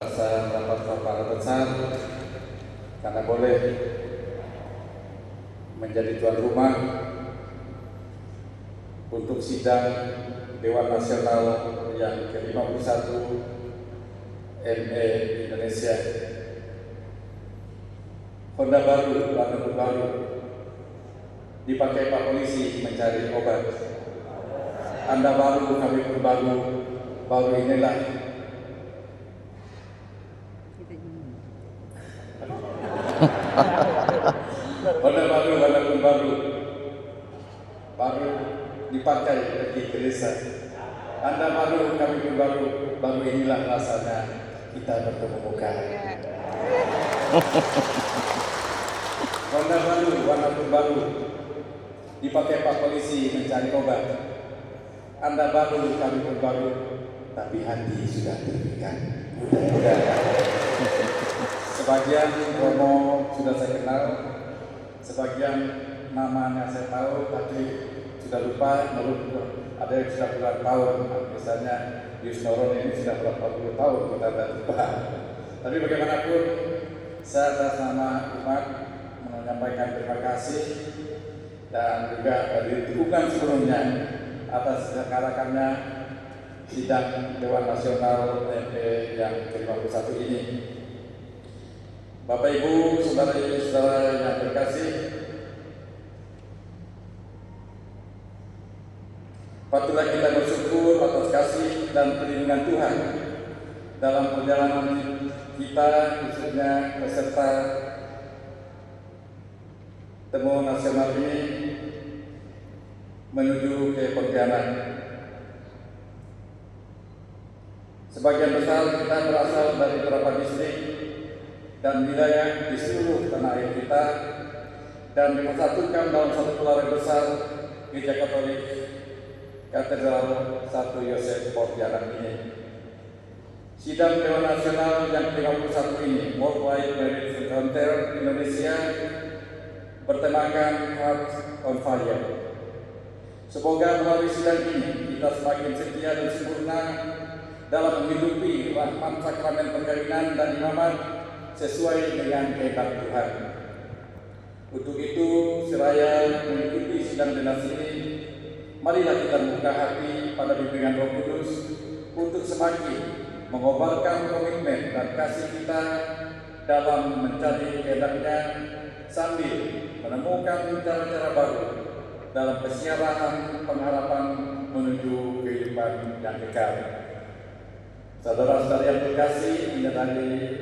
Saya rapat para besar karena boleh menjadi tuan rumah untuk sidang Dewan Nasional yang ke-51 ME Indonesia. Honda baru, warna baru dipakai Pak Polisi mencari obat. Anda baru, kami pun baru, baru inilah Honda baru, warna pun baru dipakai pergi ke desa. Anda baru, kami pun baru inilah rasanya kita bertemu muka. Honda baru, warna pun baru dipakai Pak Polisi mencari obat. Anda baru, kami pun baru, tapi hati sudah terpikat. Mudah-mudahan. Sebagian Romo sudah saya kenal, sebagian namanya saya tahu, tapi sudah lupa. Ada yang sudah puluhan tahun, misalnya Yusnoro ini sudah berapa puluh tahun kita tidak lupa. Tapi bagaimanapun, saya atas nama umat menyampaikan terima kasih dan juga dukungan sebelumnya atas diselenggarakannya sidang Dewan Nasional ME yang ke-51 ini. Bapak Ibu, saudara-saudara yang terkasih, patutlah kita bersyukur atas kasih dan perlindungan Tuhan dalam perjalanan kita, khususnya peserta temu nasional ini menuju ke Pontianak. Sebagian besar kita berasal dari beberapa distrik dan wilayah di seluruh tanah air kita dan dipersatukan dalam satu keluarga besar Gereja Katolik Katedral 1 Yosef Pontianak ini. Sidang Dewan Nasional yang ke-51 ini, Worldwide Marriage Encounter Indonesia, bertemakan Heart on Fire. Semoga melalui sidang ini kita semakin setia dan sempurna dalam menghidupi rahmat sakramen perkawinan dan imamat sesuai dengan kehendak Tuhan. Untuk itu, seraya mengikuti sidang dinas ini, marilah kita membuka hati pada bimbingan Roh Kudus untuk semakin mengobarkan komitmen dan kasih kita dalam mencari kehendaknya sambil menemukan cara-cara baru dalam kesiapan pengharapan menuju kehidupan yang kekal. Saudara-saudara yang terkasih, menyadari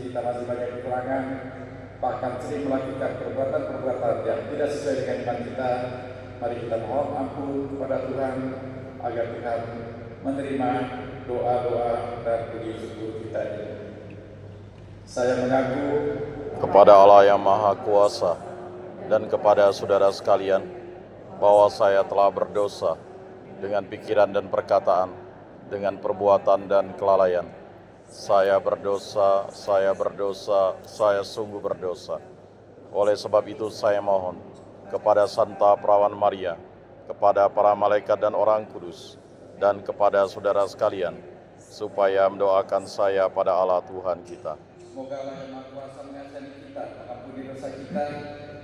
kita masih banyak kekurangan, bahkan sering melakukan perbuatan-perbuatan yang tidak sesuai dengan iman kita. Mari kita mohon ampun kepada Tuhan agar Tuhan menerima doa-doa dan puji syukur kita ini. Saya mengaku kepada Allah yang Maha Kuasa dan kepada saudara sekalian bahwa saya telah berdosa dengan pikiran dan perkataan, dengan perbuatan dan kelalaian. Saya berdosa, saya sungguh berdosa. Oleh sebab itu saya mohon kepada Santa Perawan Maria, kepada para malaikat dan orang kudus, dan kepada saudara sekalian, supaya mendoakan saya pada Allah Tuhan kita. Semoga Allah yang Maha Kuasa mengasihani kita, mengampuni dosa kita,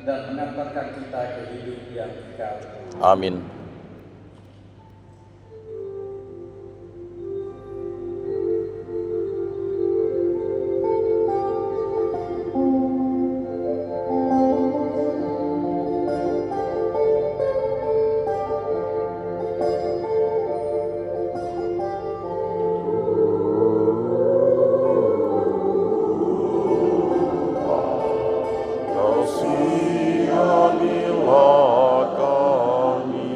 dan mengantarkan kita ke hidup yang kekal. Amin. Kasihanilah kami,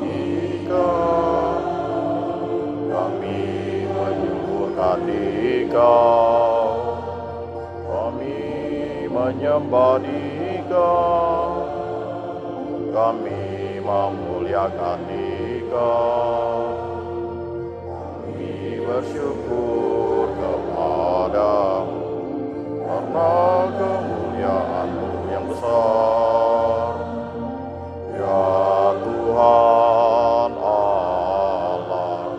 Dikau, kami menyuburkan Dikau, kami menyembah Dikau, kami memuliakan Dikau, kami bersyukur kepadamu karena kemuliaan-Mu yang besar. Ya Tuhan Allah,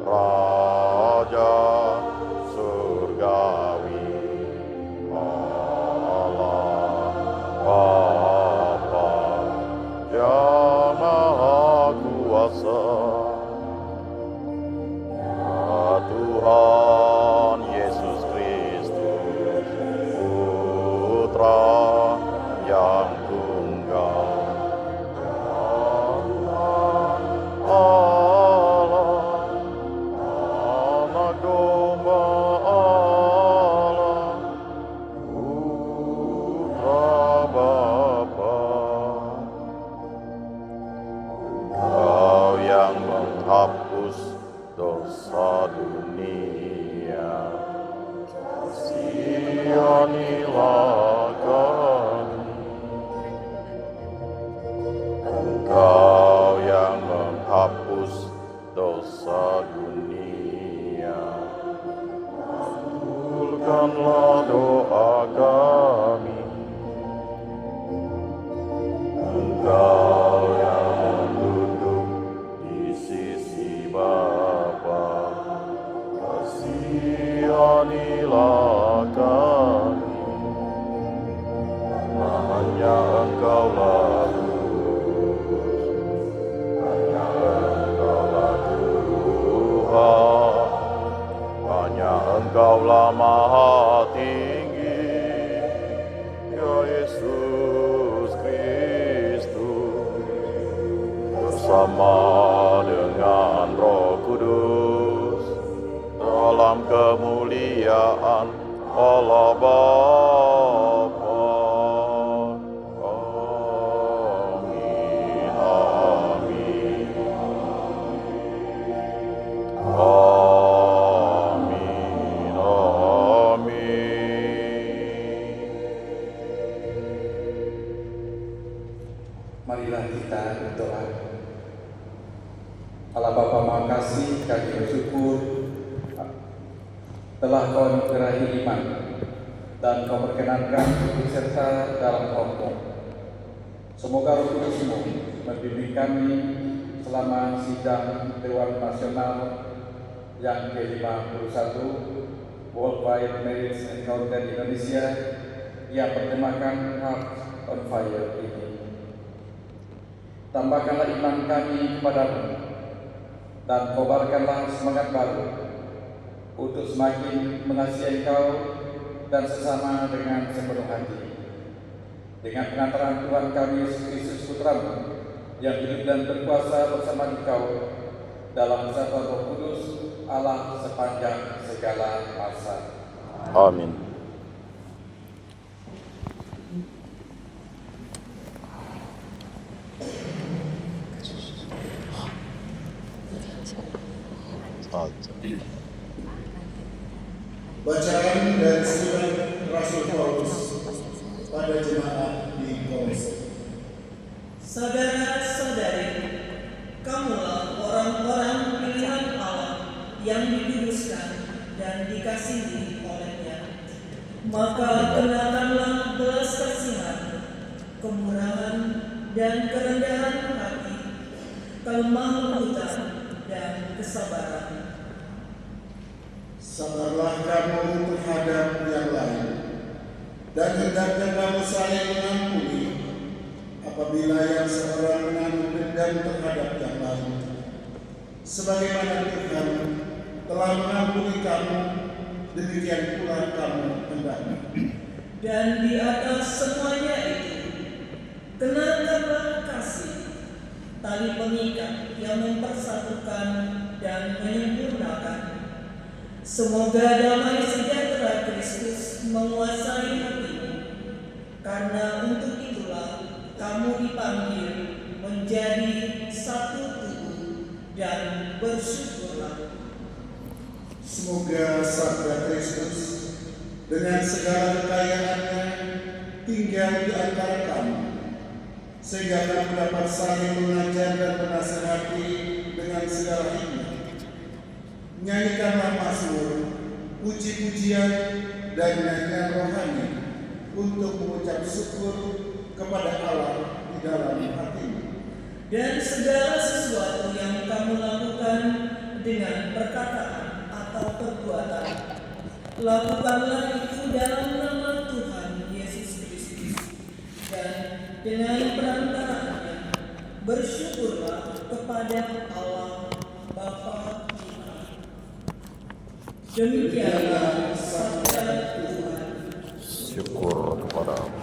Raja surgawi, Allah Bapa yang Maha Kuasa. Ya Tuhan Yesus Kristus, Putra yang tunggal, Allah, Anak Domba Allah, Putra Bapa. Engkau yang menghapus dosa dunia, kasihanilah kami. Engkau yang menghapus dosa dunia, kabulkanlah doa kami. Engkau yang duduk di sisi Bapa, kasihanilah kami. Hanya Engkaulah Tuhan, hanya Engkaulah Maha Tinggi, ya Yesus Kristus, bersama dengan Roh Kudus, dalam kemuliaan Allah Bapa. Amin, amin. Amin, amin. Marilah kita berdoa. Allah Bapa Maha Kasih, kami bersyukur telah Kau menggerahi iman dan Kau perkenankan ikut serta dalam Roh-Mu. Semoga Roh Kudus-Mu membimbing kami selama sidang Dewan Nasional yang ke-51 Worldwide Marriage Encounter Indonesia yang bertemakan Heart on Fire ini. Tambahkanlah iman kami kepadamu dan kobarkanlah semangat baru untuk semakin mengasihi Engkau dan sesama dengan sepenuh hati. Dengan pengantaran Tuhan kami Yesus Kristus Putra-Mu yang hidup dan berkuasa bersama Engkau dalam kesatuan Roh Kudus Allah sepanjang segala masa. Amin. Bacaan dari surat Rasul Paulus pada jemaat di Kolose. Saudara-saudari, kamulah orang-orang pilihan Allah yang dikuduskan dan dikasihi oleh-Nya. Maka kenakanlah belas kasihan, kemurahan, dan kerendahan hati, kelemah lembutan, dan kesabaran. Sabarlah kamu terhadap yang lain, dan hendaknya kamu saling mengampuni apabila yang seorang menanggung dendam terhadap yang lain. Sebagaimana Tuhan telah mengampuni kamu, demikian pula kamu hendaknya. Dan di atas semuanya itu, kenakanlah kasih, tali pengikat yang mempersatukan dan menyempurnakan. Semoga damai sejahtera Kristus menguasai hatimu, karena untuk itulah kamu dipanggil menjadi satu tubuh dan bersyukurlah. Semoga Sabda Kristus dengan segala kekayaannya tinggal di antara kami, sehingga kami dapat saling mengajar dan menasihati dengan segala hikmat. Nyanyikanlah mazmur, puji-pujian, dan nyanyian rohani untuk mengucap syukur kepada Allah di dalam hatimu. Dan segala sesuatu yang kamu lakukan dengan perkataan atau perbuatan, lakukanlah itu dalam nama Tuhan Yesus Kristus, dan dengan perantaranya bersyukurlah kepada Allah Bapa kita. Demikianlah sabda Tuhan. Syukur kepada Allah.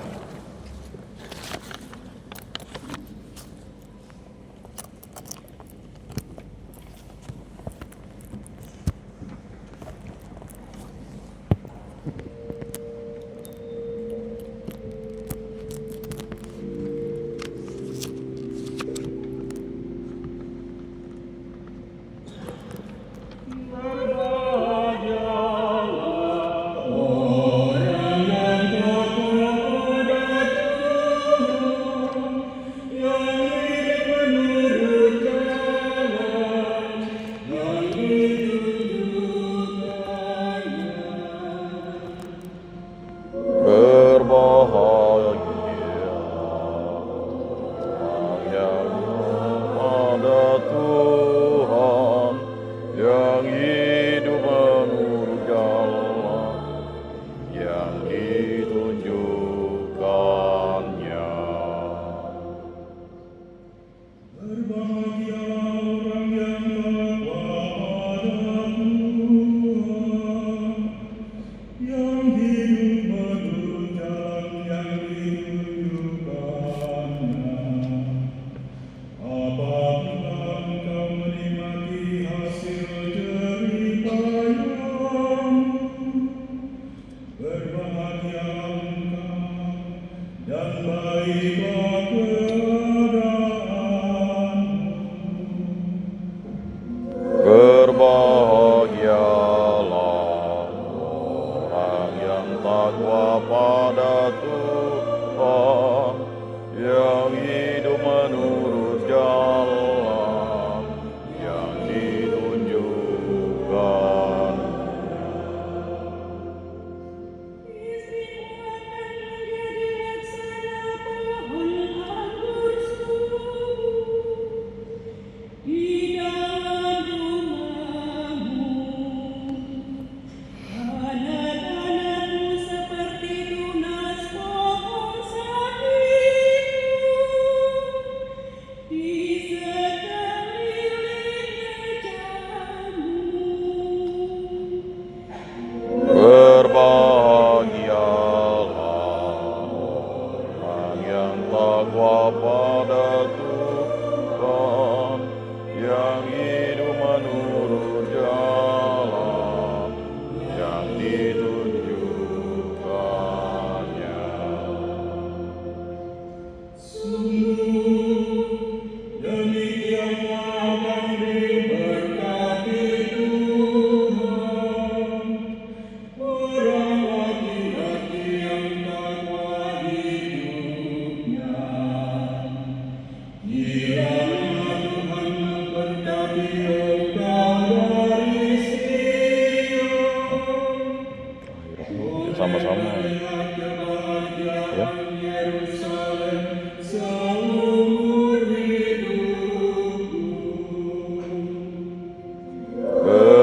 Sama-sama ya.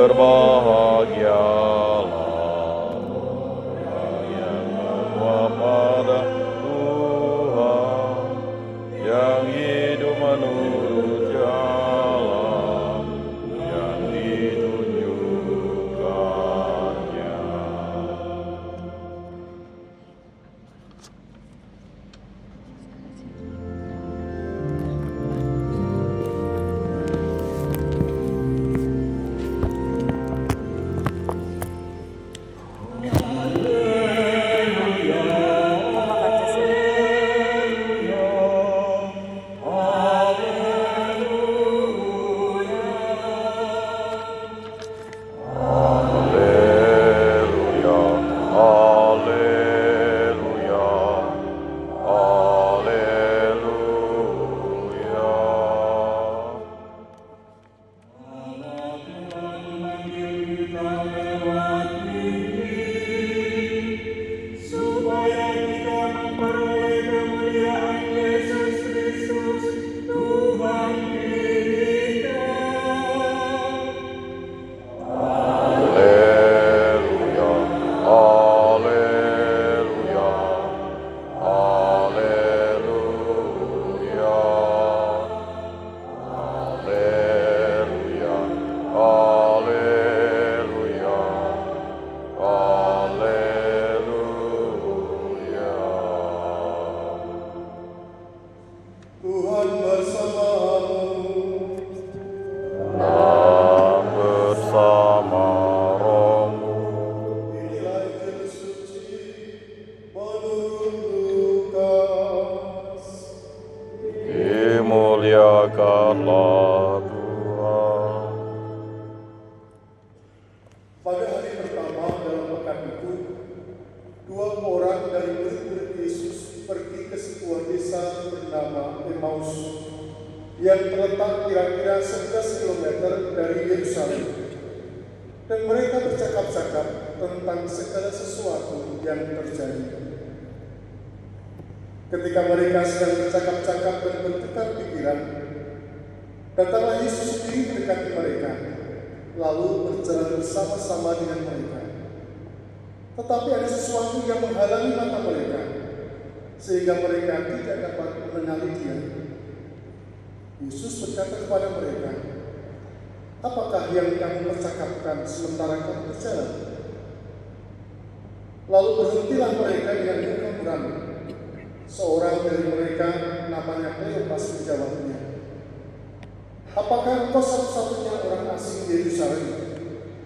Berbahagialah orang yang berdoa pada Tuhan, yang hidup menurut jalan yang ditunjukkannya. Berkatlah Tuhan. Pada hari pertama dalam pekan itu, 2 orang dari murid-murid Yesus pergi ke sebuah desa bernama Emmaus yang terletak kira-kira 11 km dari Yerusalem. Dan mereka bercakap-cakap tentang segala sesuatu yang terjadi. Ketika mereka sedang bercakap-cakap dan bertukar pikiran, datanglah Yesus sendiri mendekati mereka, lalu berjalan bersama-sama dengan mereka. Tetapi ada sesuatu yang menghalangi mata mereka, sehingga mereka tidak dapat mengenali Dia. Yesus berkata kepada mereka, "Apakah yang kamu percakapkan sementara kamu berjalan?" Lalu berhentilah mereka dengan muka muram. Seorang dari mereka, namanya Kleopas, menjawabnya, "Apakah engkau satu-satunya orang asing di Yerusalem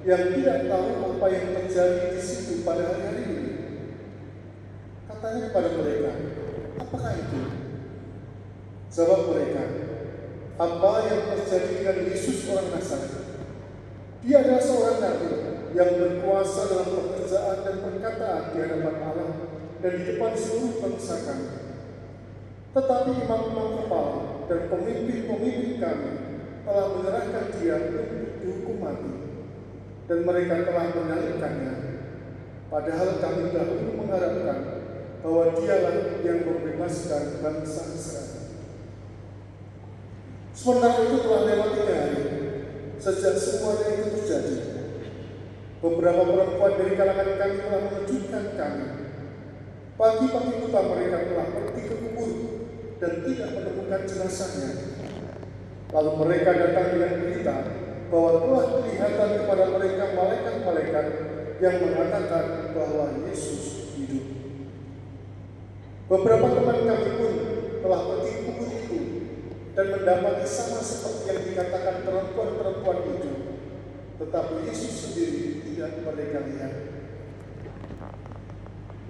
yang tidak tahu apa yang terjadi di situ pada hari-hari ini?" Katanya kepada mereka, "Apakah itu?" Jawab mereka, "Apa yang terjadi dengan Yesus orang Nazaret? Dia adalah seorang nabi yang berkuasa dalam pekerjaan dan perkataan di hadapan Allah dan di depan seluruh bangsa kami. Tetapi imam-imam kepala dan pemimpin-pemimpin kami telah menyerahkan Dia untuk dihukum mati, dan mereka telah menyalibkannya. Padahal kami dahulu mengharapkan bahwa Dialah yang membebaskan bangsa Israel." Sementara itu telah lewat 3 hari sejak semuanya itu terjadi. Beberapa perempuan dari kalangan kami telah mengejutkan kami. Pagi-pagi buta mereka telah pergi ke kubur dan tidak menemukan jenazahnya. Lalu mereka datang dengan berita bahwa telah kelihatan kepada mereka malaikat-malaikat yang mengatakan bahwa Yesus hidup. Beberapa teman kami pun telah pergi ke kubur itu dan mendapati sama seperti yang dikatakan perempuan-perempuan itu, tetapi Yesus sendiri tidak mereka lihat.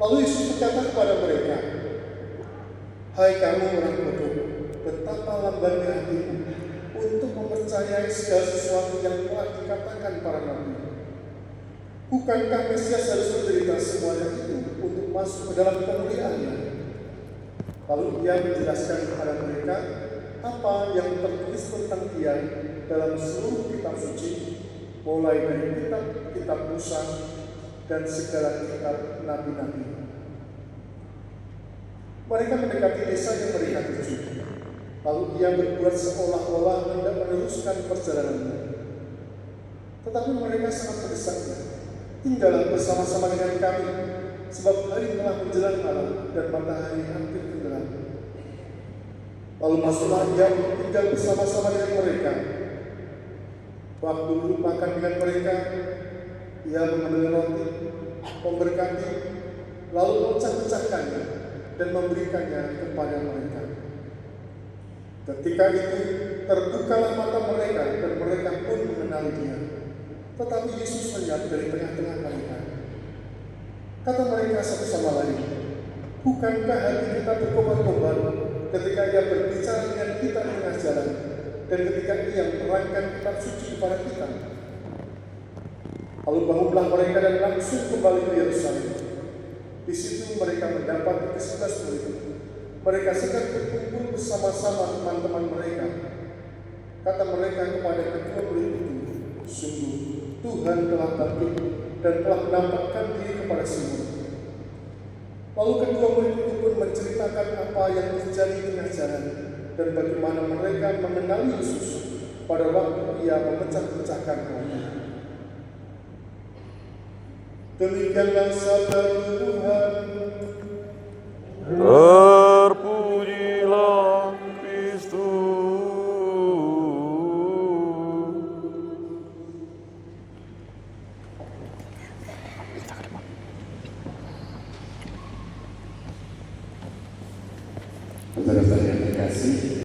Lalu Yesus berkata kepada mereka, "Hai kamu orang bodoh, betapa lambannya hatimu untuk mempercayai segala sesuatu yang telah dikatakan para nabi. Bukankah Mesias harus menderita semuanya itu untuk masuk ke dalam kemuliaannya?" Lalu Dia menjelaskan kepada mereka apa yang tertulis tentang Dia dalam seluruh kitab suci, mulai dari kitab Musa dan segala kitab nabi-nabi. Mereka mendekati desa yang mereka tuju. Lalu Dia berbuat seolah-olah hendak meneruskan perjalanannya. Tetapi mereka sangat mendesaknya. "Tinggallah bersama-sama dengan kami, sebab hari telah menjelang malam dan matahari hampir tenggelam." Lalu masuklah Dia untuk tinggal bersama-sama dengan mereka. Waktu duduk makan dengan mereka, Ia mengambil roti, memberkati, lalu memecah-pecahkannya dan memberikannya kepada mereka. Ketika itu terbukalah mata mereka dan mereka pun mengenali Dia. Tetapi Yesus lenyap dari tengah-tengah mereka. Kata mereka satu sama lain, "Bukankah hati kita berkobar-kobar ketika Ia berbicara dengan kita di tengah jalan, dan ketika Ia menerangkan kitab suci kepada kita?" Lalu bangunlah mereka dan langsung kembali ke Yerusalem. Di situ mereka mendapat ke-11 murid. Mereka sedang berkumpul bersama-sama teman-teman mereka. Kata mereka kepada kedua murid itu, "Sungguh Tuhan telah bangkit dan telah menampakkan diri kepada Simon." Lalu kedua murid itu pun menceritakan apa yang terjadi di tengah jalan dan bagaimana mereka mengenali Yesus pada waktu Ia memecah-pecahkan roti. Demikianlah sabda Tuhan. Terpujilah Kristus. Saudara-saudara yang terkasih,